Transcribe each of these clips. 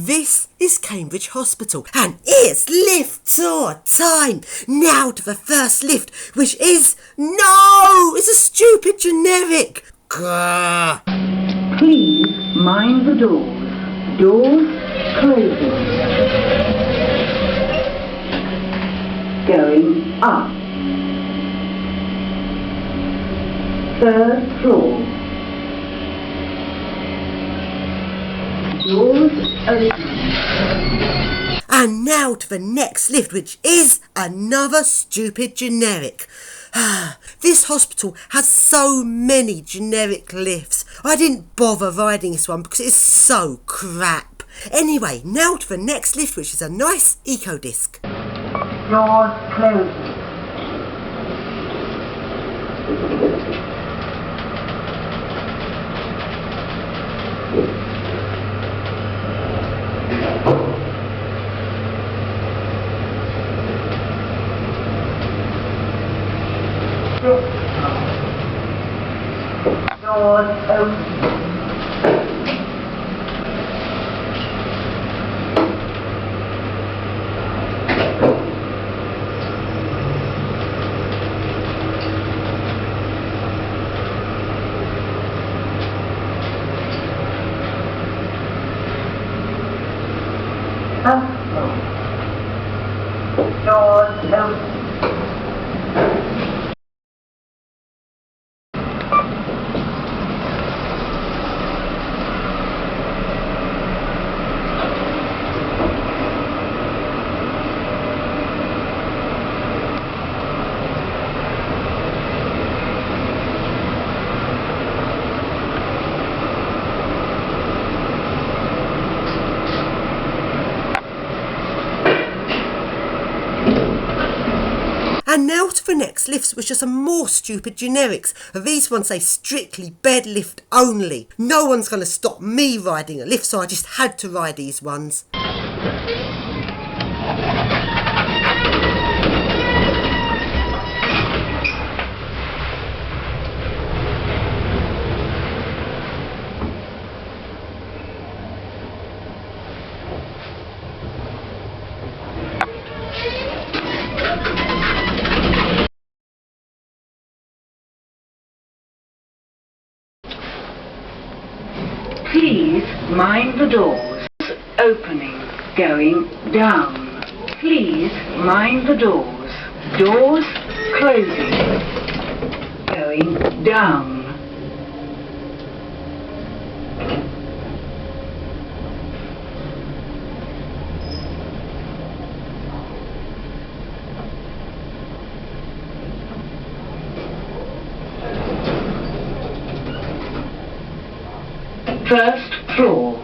This is Cambridge Hospital and it's lift tour time. Now to the first lift, which is... No! It's a stupid generic. Grr. Please mind the doors. Doors closing. Going up. 3rd floor. Doors open. And now to the next lift, which is another stupid generic. This hospital has so many generic lifts. I didn't bother riding this one because it's so crap. Anyway, now to the next lift, which is a nice eco disc. Doors closing. Doors open. Doors open. And now to the next lifts, which are some more stupid generics. These ones say strictly bed lift only. No one's going to stop me riding a lift, so I just had to ride these ones. Please mind the doors. Opening. Going down. Please mind the doors. Doors closing. Going down. First floor.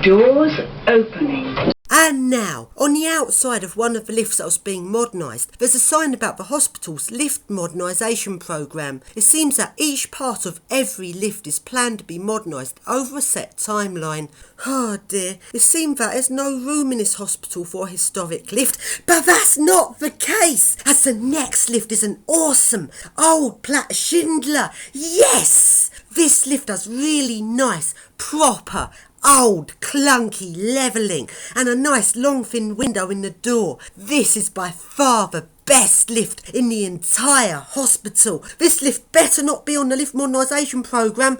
Doors opening. And now, on the outside of one of the lifts that was being modernised, there's a sign about the hospital's lift modernisation programme. It seems that each part of every lift is planned to be modernised over a set timeline. Oh dear, it seems that there's no room in this hospital for a historic lift, but that's not the case, as the next lift is an awesome old Platt Schindler. Yes! This lift has really nice, proper, old, clunky levelling and a nice long thin window in the door. This is by far the best lift in the entire hospital. This lift better not be on the lift modernisation programme.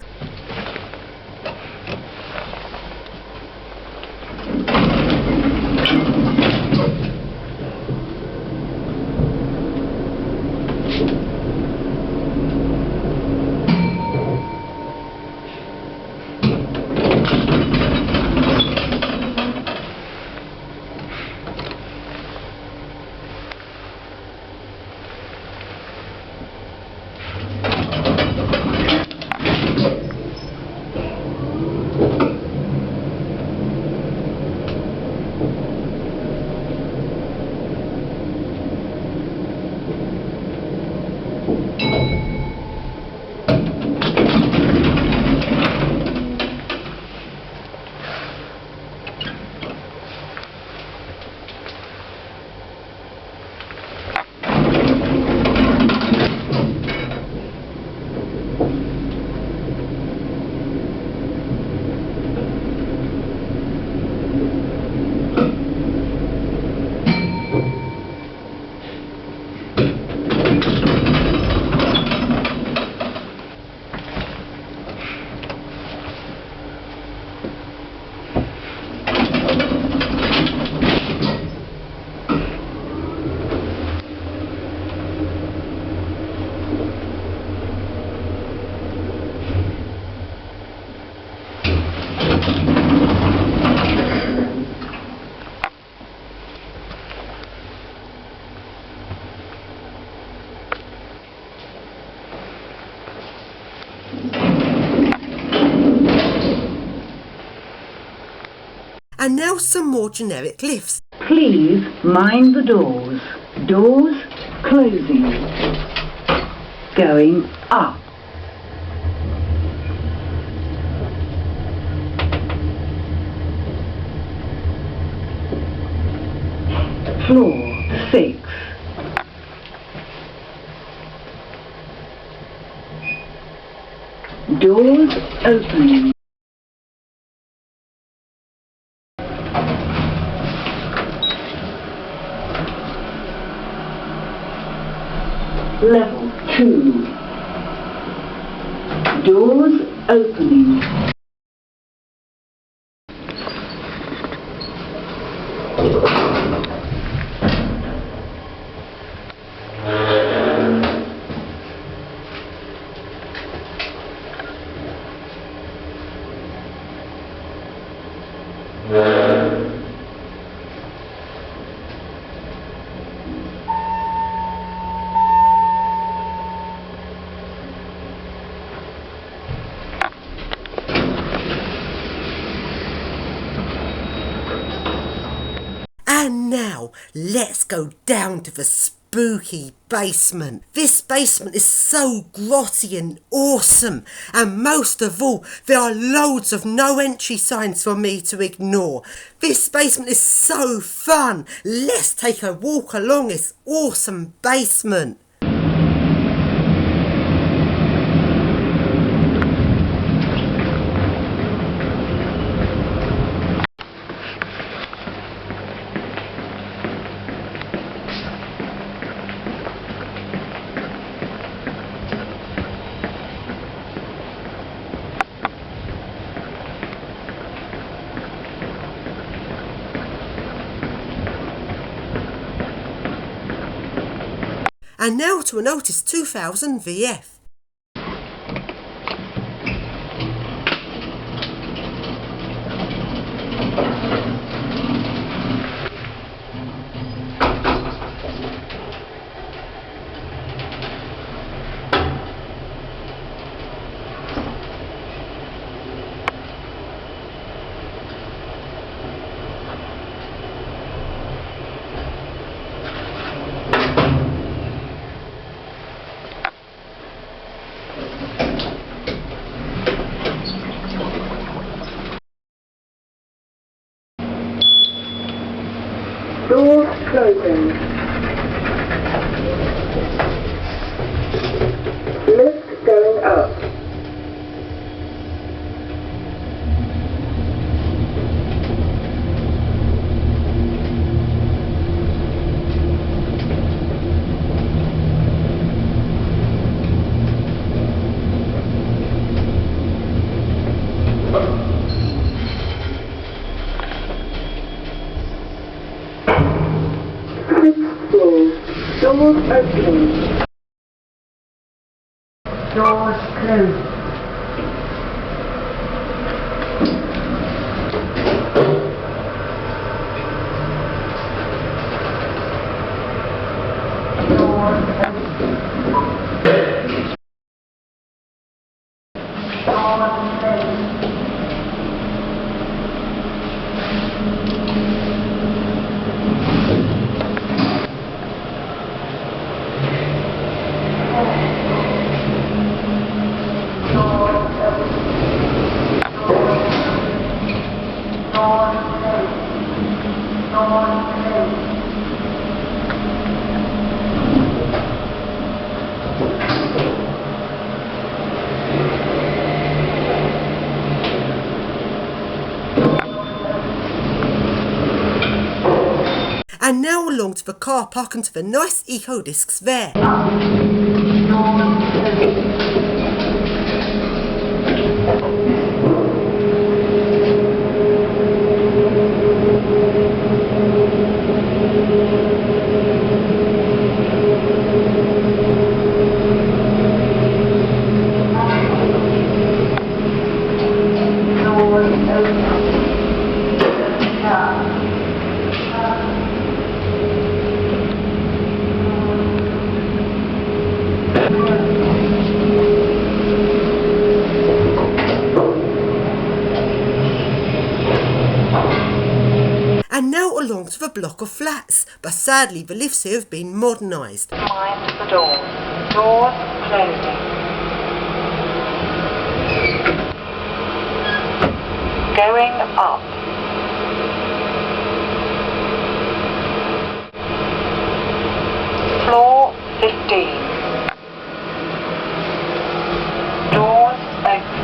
And now some more generic lifts. Please mind the doors. Doors closing. Going up. Floor 6. Doors opening. Level 2. Doors opening. And now, let's go down to the spooky basement. This basement is so grotty and awesome, and most of all, there are loads of no entry signs for me to ignore. This basement is so fun. Let's take a walk along this awesome basement. And now to an Otis 2000 VF. Doors closing. Lift going up. Doors opening. Doors closed. Doors opening. Doors closed. And now along to the car park and to the nice eco discs there. of a block of flats, but sadly the lifts here have been modernised. Mind the doors. Doors closing. Going up. Floor 15. Doors open.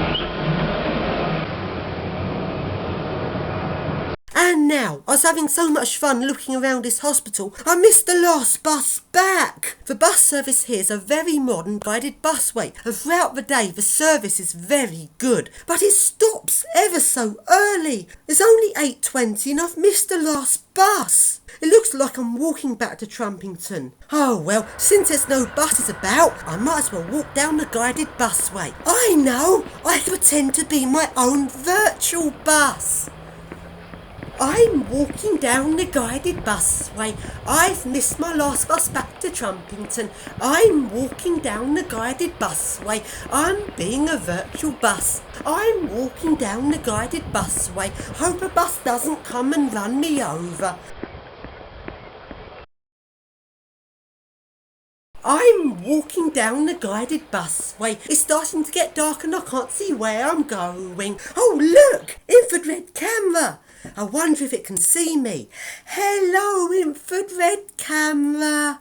And now, I was having so much fun looking around this hospital, I missed the last bus back. The bus service here is a very modern guided busway, and throughout the day the service is very good, but it stops ever so early. It's only 8:20 and I've missed the last bus. It looks like I'm walking back to Trumpington. Oh well, since there's no buses about, I might as well walk down the guided busway. I know, I pretend to be my own virtual bus. I'm walking down the guided busway. I've missed my last bus back to Trumpington. I'm walking down the guided busway. I'm being a virtual bus. I'm walking down the guided busway. Hope a bus doesn't come and run me over. I'm walking down the guided busway. It's starting to get dark and I can't see where I'm going. Oh look! Infrared camera! I wonder if it can see me. Hello, infrared camera.